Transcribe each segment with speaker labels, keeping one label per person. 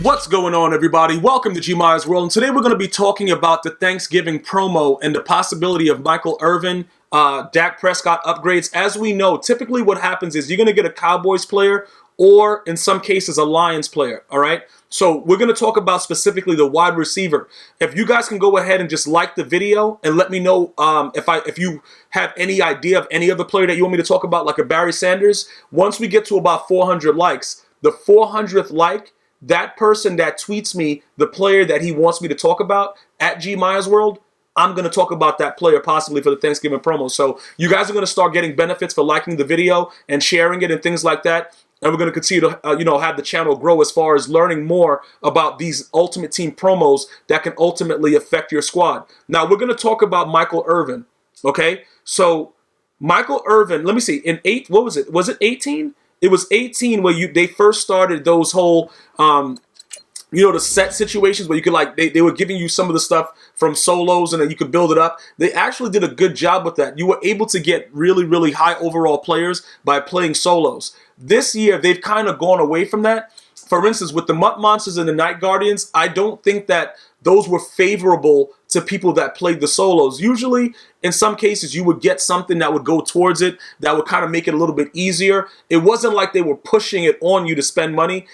Speaker 1: What's going on, everybody? Welcome to GmiasWorld, and today we're going to be talking about the Thanksgiving promo and the possibility of Michael Irvin, Dak Prescott upgrades. As we know, typically what happens is you're going to get a Cowboys player or, in some cases, a Lions player, all right? So we're going to talk about specifically the wide receiver. If you guys can go ahead and just like the video and let me know if you have any idea of any other player that you want me to talk about, like a Barry Sanders. Once we get to about 400 likes, the 400th like, that person that tweets me the player that he wants me to talk about at GmiasWorld, I'm going to talk about that player possibly for the Thanksgiving promo. So you guys are going to start getting benefits for liking the video and sharing it and things like that. And we're going to continue to, have the channel grow as far as learning more about these Ultimate Team promos that can ultimately affect your squad. Now, we're going to talk about Michael Irvin, okay? So Michael Irvin, let me see, what was it? Was it 18? It was 18 where they first started those whole, the set situations where you could they were giving you some of the stuff from solos and then you could build it up. They actually did a good job with that. You were able to get really, really high overall players by playing solos. This year, they've kind of gone away from that. For instance, with the Mutt Monsters and the Night Guardians, I don't think that those were favorable to people that played the solos. Usually, in some cases, you would get something that would go towards it, that would kind of make it a little bit easier. It wasn't like they were pushing it on you to spend money.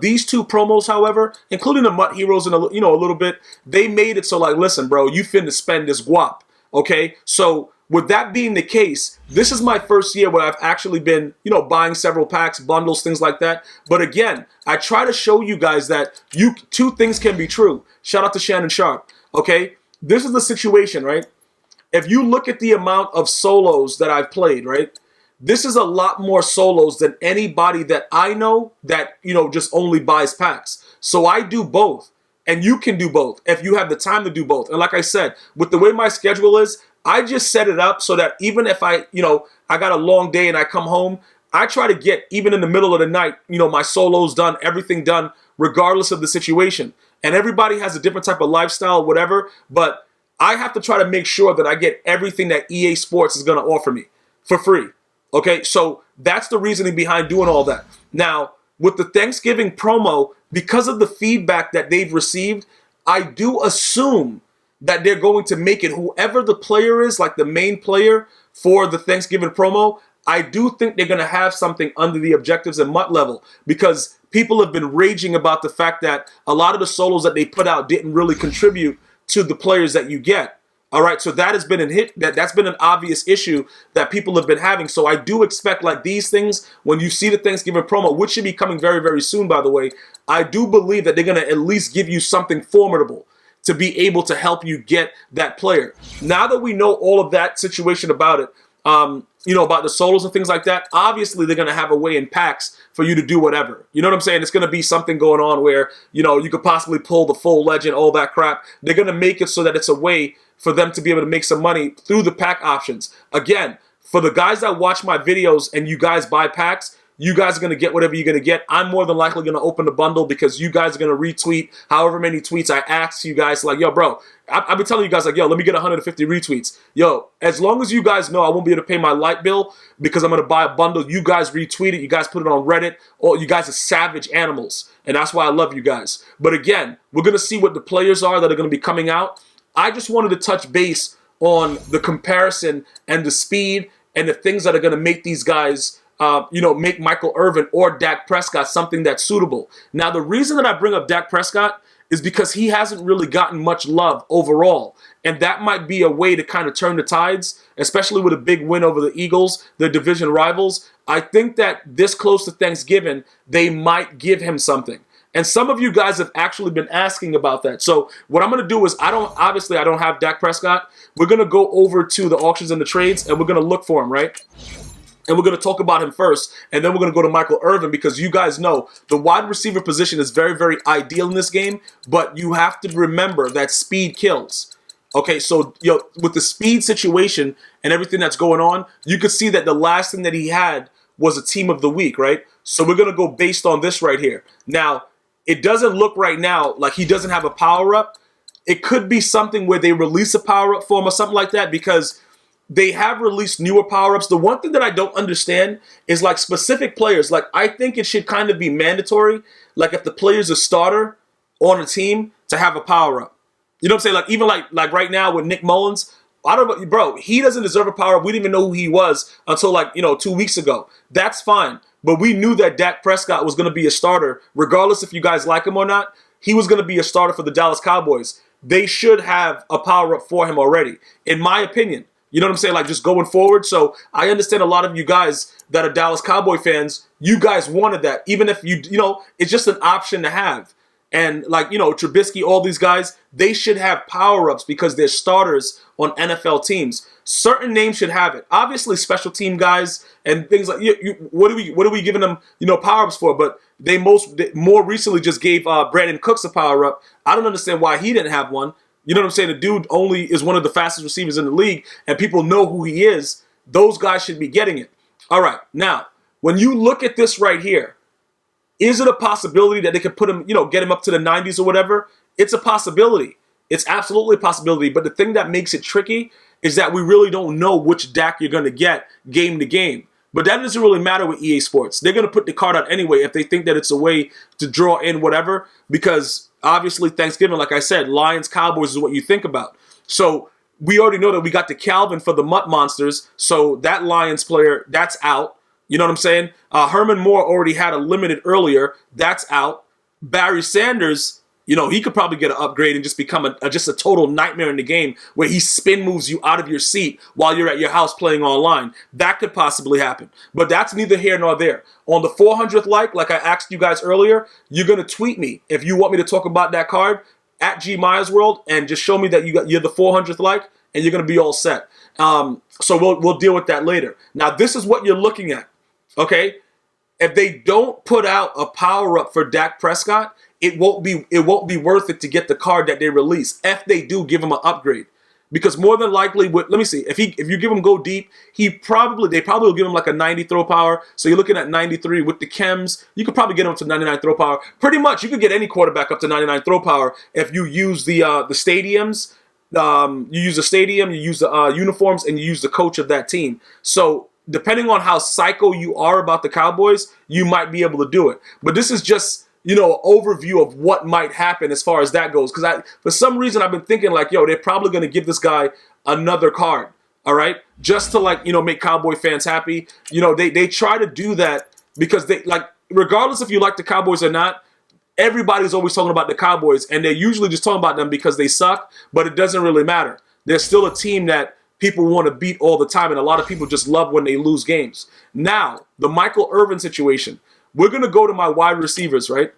Speaker 1: These two promos, however, including the Mutt Heroes and a little bit, they made it so like, listen, bro, you finna spend this guap, okay? So with that being the case, this is my first year where I've actually been, buying several packs, bundles, things like that. But again, I try to show you guys that two things can be true. Shout out to Shannon Sharp, okay? This is the situation, right? If you look at the amount of solos that I've played, right? This is a lot more solos than anybody that I know that, just only buys packs. So I do both. And you can do both if you have the time to do both. And like I said, with the way my schedule is, I just set it up so that even if I got a long day and I come home, I try to get, even in the middle of the night, my solos done, everything done, regardless of the situation. And everybody has a different type of lifestyle, whatever, but I have to try to make sure that I get everything that EA Sports is going to offer me for free. Okay, so that's the reasoning behind doing all that. Now, with the Thanksgiving promo, because of the feedback that they've received, I do assume that they're going to make it whoever the player is, like the main player for the Thanksgiving promo. I do think they're going to have something under the objectives and MUT level, because people have been raging about the fact that a lot of the solos that they put out didn't really contribute to the players that you get. All right, so that has been that's been an obvious issue that people have been having. So I do expect, like, these things, when you see the Thanksgiving promo, which should be coming very, very soon, by the way, I do believe that they're going to at least give you something formidable to be able to help you get that player. Now that we know all of that situation about it, about the solos and things like that, obviously they're going to have a way in packs for you to do whatever. You know what I'm saying? It's going to be something going on where, you could possibly pull the full legend, all that crap. They're going to make it so that it's a way for them to be able to make some money through the pack options. Again, for the guys that watch my videos and you guys buy packs, you guys are going to get whatever you're going to get. I'm more than likely going to open the bundle because you guys are going to retweet however many tweets I ask you guys. Like, yo, bro, I've been telling you guys, like, yo, let me get 150 retweets. Yo, as long as you guys know I won't be able to pay my light bill because I'm going to buy a bundle, you guys retweet it, you guys put it on Reddit, or you guys are savage animals. And that's why I love you guys. But again, we're going to see what the players are that are going to be coming out. I just wanted to touch base on the comparison and the speed and the things that are going to make these guys make Michael Irvin or Dak Prescott something that's suitable. Now, the reason that I bring up Dak Prescott is because he hasn't really gotten much love overall. And that might be a way to kind of turn the tides, especially with a big win over the Eagles, their division rivals. I think that this close to Thanksgiving, they might give him something. And some of you guys have actually been asking about that. So what I'm going to do is, I don't have Dak Prescott. We're going to go over to the auctions and the trades, and we're going to look for him, right? And we're going to talk about him first, and then we're going to go to Michael Irvin, because you guys know the wide receiver position is very, very ideal in this game, but you have to remember that speed kills. Okay, so with the speed situation and everything that's going on, you could see that the last thing that he had was a team of the week, right? So we're going to go based on this right here. Now, it doesn't look right now like he doesn't have a power-up. It could be something where they release a power-up for him or something like that, because they have released newer power-ups. The one thing that I don't understand is like specific players. Like I think it should kind of be mandatory. Like if the player's a starter on a team to have a power-up. You know what I'm saying? Like even like right now with Nick Mullins, I don't know, bro, he doesn't deserve a power-up. We didn't even know who he was until like, 2 weeks ago. That's fine. But we knew that Dak Prescott was going to be a starter, regardless if you guys like him or not. He was going to be a starter for the Dallas Cowboys. They should have a power-up for him already, in my opinion. You know what I'm saying? Like just going forward. So I understand a lot of you guys that are Dallas Cowboy fans, you guys wanted that. Even if it's just an option to have. And like, Trubisky, all these guys, they should have power-ups because they're starters on NFL teams. Certain names should have it. Obviously, special team guys and things like what are we giving them, power-ups for? But they more recently just gave Brandon Cooks a power-up. I don't understand why he didn't have one. You know what I'm saying? The dude only is one of the fastest receivers in the league, and people know who he is. Those guys should be getting it. All right, now, when you look at this right here, is it a possibility that they could put him, get him up to the 90s or whatever? It's a possibility. It's absolutely a possibility. But the thing that makes it tricky is that we really don't know which Dak you're going to get game to game. But that doesn't really matter with EA Sports. They're going to put the card out anyway if they think that it's a way to draw in whatever, because obviously Thanksgiving, like I said, Lions, Cowboys is what you think about. So we already know that we got the Calvin for the Mutt Monsters, so that Lions player, that's out. You know what I'm saying? Herman Moore already had a limited earlier. That's out. Barry Sanders, he could probably get an upgrade and just become just a total nightmare in the game where he spin moves you out of your seat while you're at your house playing online. That could possibly happen. But that's neither here nor there. On the 400th like I asked you guys earlier, you're going to tweet me if you want me to talk about that card at GmiasWorld and just show me that you're the 400th like, and you're going to be all set. So we'll deal with that later. Now, this is what you're looking at. Okay, if they don't put out a power-up for Dak Prescott, it won't be worth it to get the card that they release. If they do give him an upgrade, because more than likely, let me see, if you give him go deep, they probably will give him like a 90 throw power. So you're looking at 93 with the chems. You could probably get him to 99 throw power. Pretty much, you could get any quarterback up to 99 throw power if you use the stadiums. You use the stadium, you use the uniforms, and you use the coach of that team. So depending on how psycho you are about the Cowboys, you might be able to do it. But this is just, an overview of what might happen as far as that goes. Because for some reason, I've been thinking like, they're probably going to give this guy another card, all right? Just to make Cowboy fans happy. They try to do that because regardless if you like the Cowboys or not, everybody's always talking about the Cowboys, and they're usually just talking about them because they suck, but it doesn't really matter. They're still a team that people want to beat all the time, and a lot of people just love when they lose games. Now, the Michael Irvin situation. We're going to go to my wide receivers, right?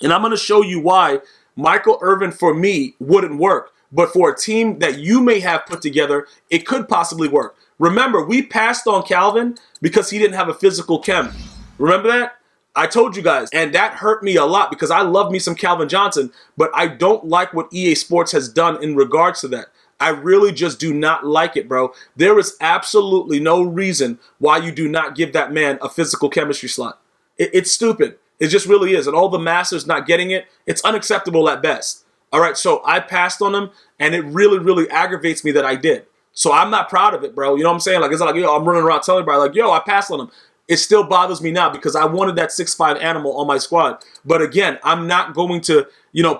Speaker 1: And I'm going to show you why Michael Irvin, for me, wouldn't work. But for a team that you may have put together, it could possibly work. Remember, we passed on Calvin because he didn't have a physical chem. Remember that? I told you guys, and that hurt me a lot because I love me some Calvin Johnson, but I don't like what EA Sports has done in regards to that. I really just do not like it, bro. There is absolutely no reason why you do not give that man a physical chemistry slot. It's stupid. It just really is. And all the masters not getting it, it's unacceptable at best. All right, so I passed on him, and it really, really aggravates me that I did. So I'm not proud of it, bro. You know what I'm saying? Like, it's like, I'm running around telling everybody, I passed on him. It still bothers me now because I wanted that 6'5" animal on my squad. But again, I'm not going to,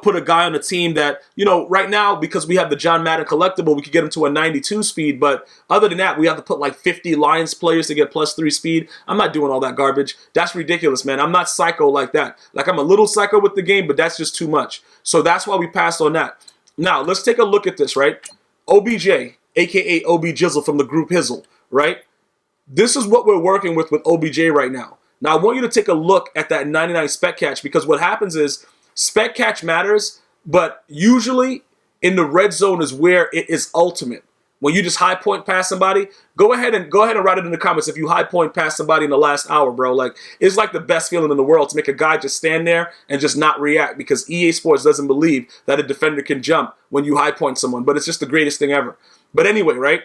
Speaker 1: put a guy on a team that, right now, because we have the John Madden collectible, we could get him to a 92 speed. But other than that, we have to put like 50 Lions players to get +3 speed. I'm not doing all that garbage. That's ridiculous, man. I'm not psycho like that. Like, I'm a little psycho with the game, but that's just too much. So that's why we passed on that. Now, let's take a look at this, right? OBJ, a.k.a. OB Jizzle from the group Hizzle, right? This is what we're working with OBJ right now. Now, I want you to take a look at that 99 spec catch because what happens is spec catch matters, but usually in the red zone is where it is ultimate. When you just high point past somebody, go ahead and write it in the comments if you high point past somebody in the last hour, bro. Like, it's like the best feeling in the world to make a guy just stand there and just not react because EA Sports doesn't believe that a defender can jump when you high point someone, but it's just the greatest thing ever. But anyway, right?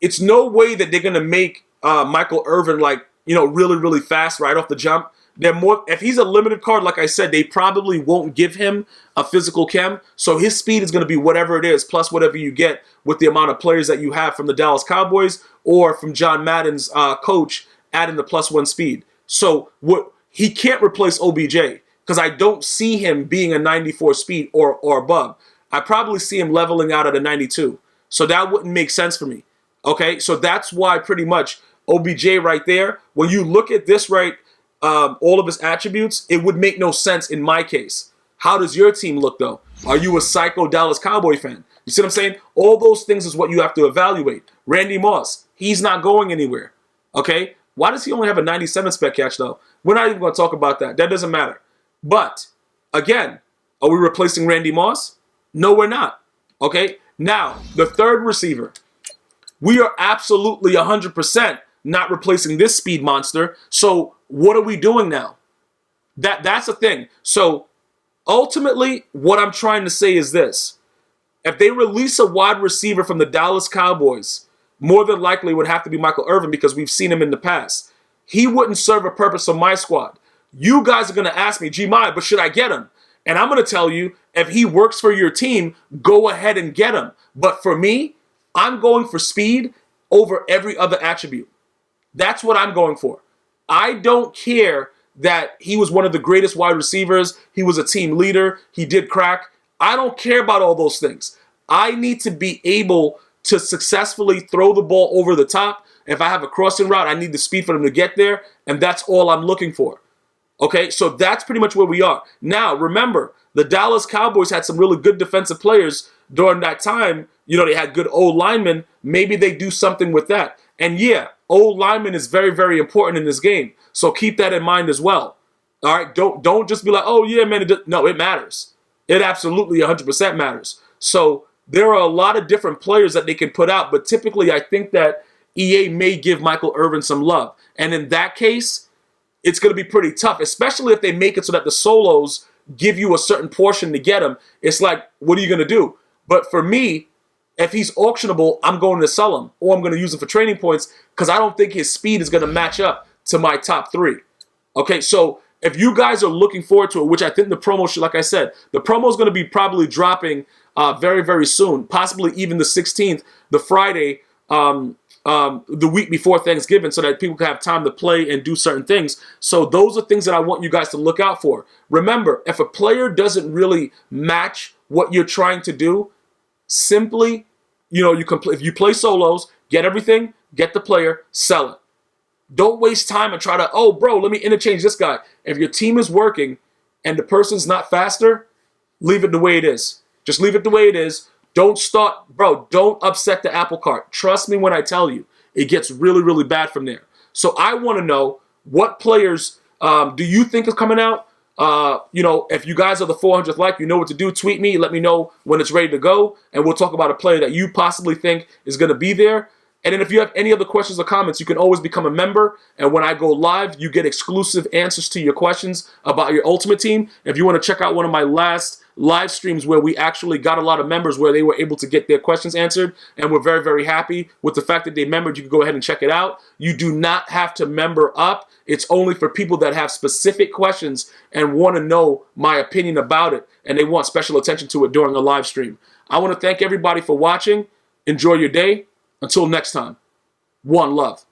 Speaker 1: It's no way that they're going to make Michael Irvin really, really fast right off the jump They're more, if he's a limited card, like I said, they probably won't give him a physical chem. So his speed is going to be whatever it is, plus whatever you get with the amount of players that you have from the Dallas Cowboys or from John Madden's coach adding the +1 speed. So what he can't replace OBJ because I don't see him being a 94 speed or above. I probably see him leveling out at a 92. So that wouldn't make sense for me. Okay, so that's why pretty much OBJ right there, when you look at this right, all of his attributes, it would make no sense in my case. How does your team look though? Are you a psycho Dallas Cowboy fan? You see what I'm saying? All those things is what you have to evaluate. Randy Moss, he's not going anywhere. Okay? Why does he only have a 97 spec catch though? We're not even going to talk about that. That doesn't matter. But, again, are we replacing Randy Moss? No, we're not. Okay? Now, the third receiver. We are absolutely 100% not replacing this speed monster. So what are we doing now? That's the thing. So ultimately, what I'm trying to say is this. If they release a wide receiver from the Dallas Cowboys, more than likely it would have to be Michael Irvin because we've seen him in the past. He wouldn't serve a purpose on my squad. You guys are going to ask me, Gmi, but should I get him? And I'm going to tell you, if he works for your team, go ahead and get him. But for me, I'm going for speed over every other attribute. That's what I'm going for. I don't care that he was one of the greatest wide receivers. He was a team leader. He did crack. I don't care about all those things. I need to be able to successfully throw the ball over the top. If I have a crossing route, I need the speed for them to get there, and that's all I'm looking for. Okay, so that's pretty much where we are. Now, remember, the Dallas Cowboys had some really good defensive players during that time. You know, they had good old linemen. Maybe they do something with that. And yeah, old lineman is very, very important in this game. So keep that in mind as well. All right, don't just be like, oh yeah, man. No, it matters. It absolutely 100% matters. So there are a lot of different players that they can put out, but typically I think that EA may give Michael Irvin some love. And in that case, it's going to be pretty tough, especially if they make it so that the solos give you a certain portion to get him. It's like, what are you going to do? But for me, if he's auctionable, I'm going to sell him or I'm going to use him for training points because I don't think his speed is going to match up to my top 3. Okay, so if you guys are looking forward to it, which I think the promo should, like I said, the promo is going to be probably dropping very, very soon, possibly even the 16th, the Friday, the week before Thanksgiving, so that people can have time to play and do certain things. So those are things that I want you guys to look out for. Remember, if a player doesn't really match what you're trying to do, simply, you know, if you play solos, get everything, get the player, sell it. Don't waste time and try to, oh, bro, let me interchange this guy. If your team is working and the person's not faster, leave it the way it is. Just leave it the way it is. Don't start, bro, don't upset the apple cart. Trust me when I tell you, it gets really, really bad from there. So I want to know what players do you think is coming out? You know, if you guys are the 400th like, you know what to do. Tweet me. Let me know when it's ready to go. And we'll talk about a player that you possibly think is going to be there. And then if you have any other questions or comments, you can always become a member. And when I go live, you get exclusive answers to your questions about your Ultimate Team. If you want to check out one of my last live streams where we actually got a lot of members where they were able to get their questions answered, and we're very, very happy with the fact that they membered, you can go ahead and check it out. You do not have to member up. It's only for people that have specific questions and want to know my opinion about it, and they want special attention to it during a live stream. I want to thank everybody for watching. Enjoy your day. Until next time, one love.